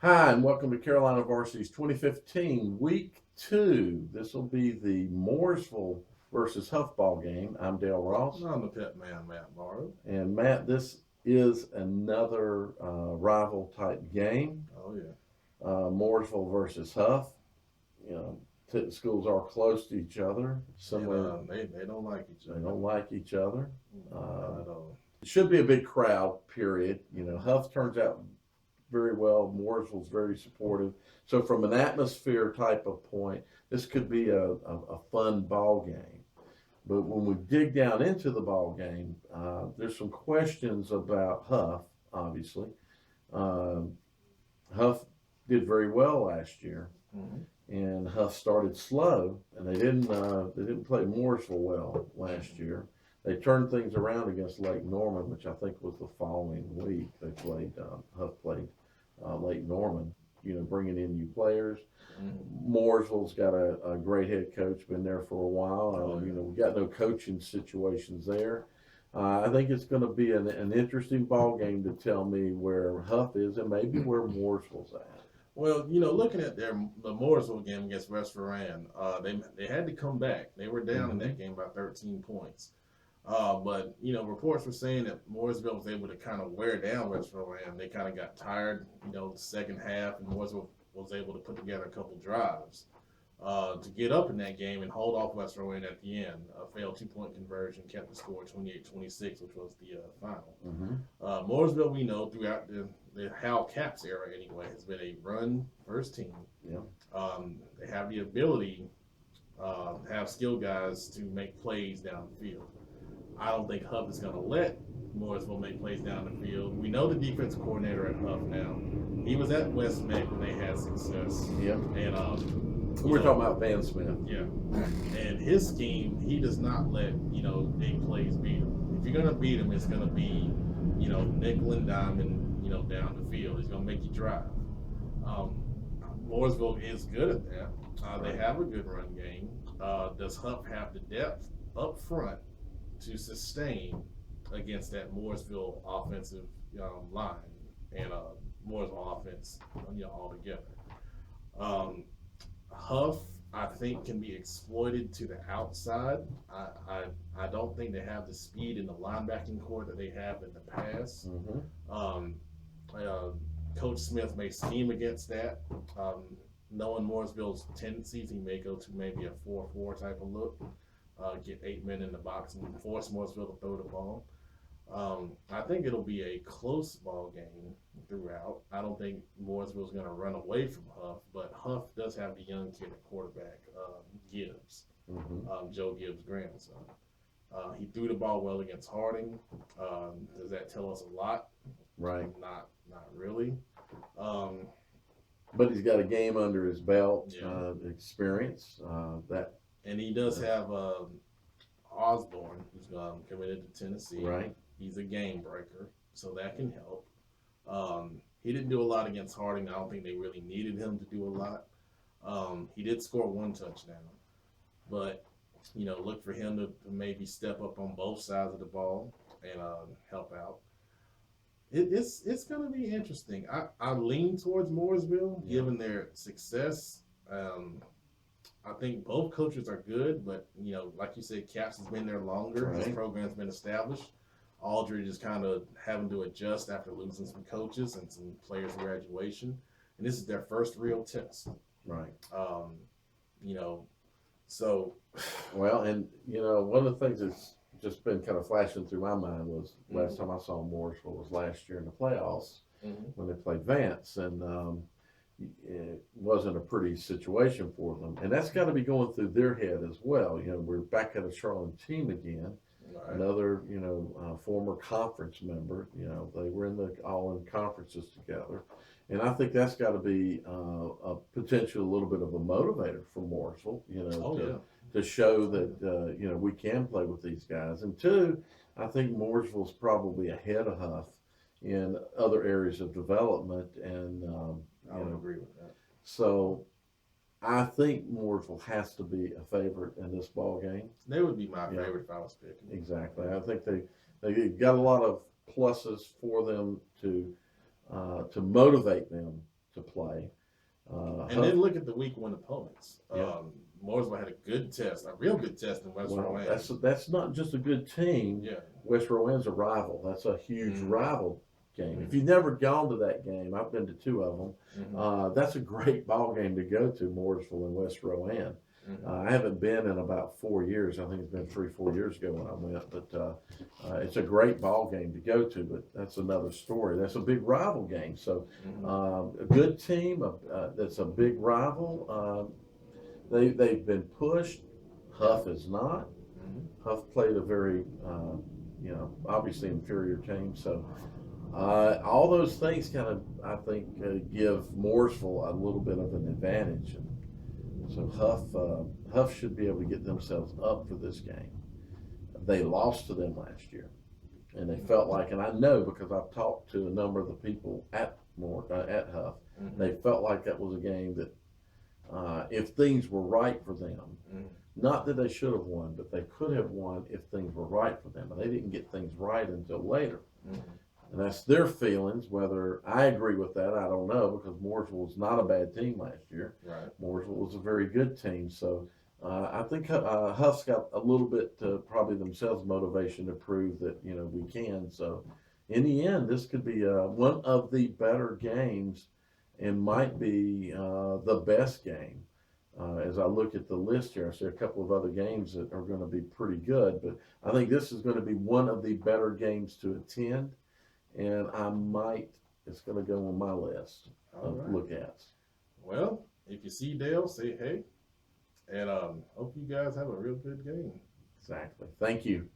Hi, and welcome to Carolina Varsity's 2015 Week 2. This will be the Mooresville versus Hough ball game. I'm Dale Ross. I'm the pet man, Matt Morrow. And Matt, this is another rival type game. Oh, yeah. Mooresville versus Hough. You know, schools are close to each other. Similar. They don't like each other. They don't like each other. Not at all. It should be a big crowd, period. Hough turns out very well. Mooresville's very supportive. So from an atmosphere type of point, this could be a fun ball game. But when we dig down into the ball game, there's some questions about Hough, obviously. Hough did very well last year. Mm-hmm. And Hough started slow, and they didn't play Mooresville well last year. They turned things around against Lake Norman, which I think was the following week. They played Hough played Lake Norman. Bringing in new players. Mm-hmm. Mooresville's got a great head coach, been there for a while. Yeah. We got no coaching situations there. I think it's going to be an interesting ball game to tell me where Hough is and maybe where Mooresville's at. Well, looking at the Mooresville game against West Varan, they had to come back. They were down in that game by 13 points. But reports were saying that Mooresville was able to kind of wear down West Varan. They kind of got tired, the second half, and Mooresville was able to put together a couple drives to get up in that game and hold off West Varan at the end. A failed 2-point conversion kept the score 28-26, which was the final. Mm-hmm. Mooresville, we know throughout the Hal Caps era anyway, has been a run-first team. Yeah. They have the ability, have skilled guys to make plays down the field. I don't think Hough is going to let Mooresville make plays down the field. We know the defensive coordinator at Hough now. He was at West Meck when they had success. Yeah. And we're talking about Van Smith. Yeah. And his scheme, he does not let big plays beat him. If you're going to beat him, it's going to be nickel and diamond, down the field. He's going to make you drive. Mooresville is good at that. They have a good run game. Does Hough have the depth up front to sustain against that Mooresville offensive line and Mooresville offense, altogether? Hough, I think, can be exploited to the outside. I don't think they have the speed in the linebacking core that they have in the past. Mm-hmm. Coach Smith may scheme against that. Knowing Mooresville's tendencies, he may go to maybe a 4-4 type of look. Get 8 men in the box and force Mooresville to throw the ball. I think it'll be a close ball game throughout. I don't think Mooresville's going to run away from Hough, but Hough does have the young kid at quarterback, Gibbs, Joe Gibbs' grandson. He threw the ball well against Harding. Does that tell us a lot? Right. Not really. But he's got a game under his belt, Yeah. Experience. And he does have Osborne, who's committed to Tennessee. Right. He's a game breaker, so that can help. He didn't do a lot against Harding. I don't think they really needed him to do a lot. He did score 1 touchdown, but look for him to maybe step up on both sides of the ball and help out. It's going to be interesting. I lean towards Mooresville, given their success. I think both coaches are good, but like you said, Caps has been there longer. Right. His program's been established. Aldridge is kind of having to adjust after losing some coaches and some players' graduation, and this is their first real test. Right. So. Well, and one of the things that's just been kind of flashing through my mind was last Mm-hmm. time I saw Mooresville was last year in the playoffs Mm-hmm. when they played Vance, and it wasn't a pretty situation for them, and that's got to be going through their head as well. We're back at a Charlotte team again. Right. Another, former conference member. They were all in conferences together, and I think that's got to be a potential a little bit of a motivator for Mooresville. To show that we can play with these guys. And two, I think Mooresville's probably ahead of Hough in other areas of development, and I would agree with that. So I think Mooresville has to be a favorite in this ball game. They would be my favorite if I was picking. Exactly. I think they got a lot of pluses for them to motivate them to play. And then look at the week one opponents. Yeah. Mooresville had a good test, a real good test in West Well, Rowan. that's not just a good team. Yeah. West Rowan's a rival. That's a huge rival game. Mhm. If you've never gone to that game, I've been to 2 of them. That's a great ball game to go to, Mooresville and West Rowan. I haven't been in about 4 years. I think it's been 3-4 years ago when I went, but it's a great ball game to go to. But that's another story. That's a big rival game. So a good team that's a big rival. They've been pushed. Hough is not. Hough played a very obviously inferior team. So all those things kind of, I think, give Mooresville a little bit of an advantage. So Hough should be able to get themselves up for this game. They lost to them last year, and they felt like, and I know because I've talked to a number of the people at Hough, they felt like that was a game that if things were right for them, not that they should have won, but they could have won if things were right for them, and they didn't get things right until later. And that's their feelings. Whether I agree with that, I don't know, because Mooresville was not a bad team last year. Right. Mooresville was a very good team. So I think Huff's got a little bit probably themselves motivation to prove that we can. So in the end, this could be one of the better games, and might be the best game. As I look at the list here, I see a couple of other games that are going to be pretty good, but I think this is going to be one of the better games to attend. And it's going to go on my list of look-ats. Well, if you see Dale, say hey. And hope you guys have a real good game. Exactly. Thank you.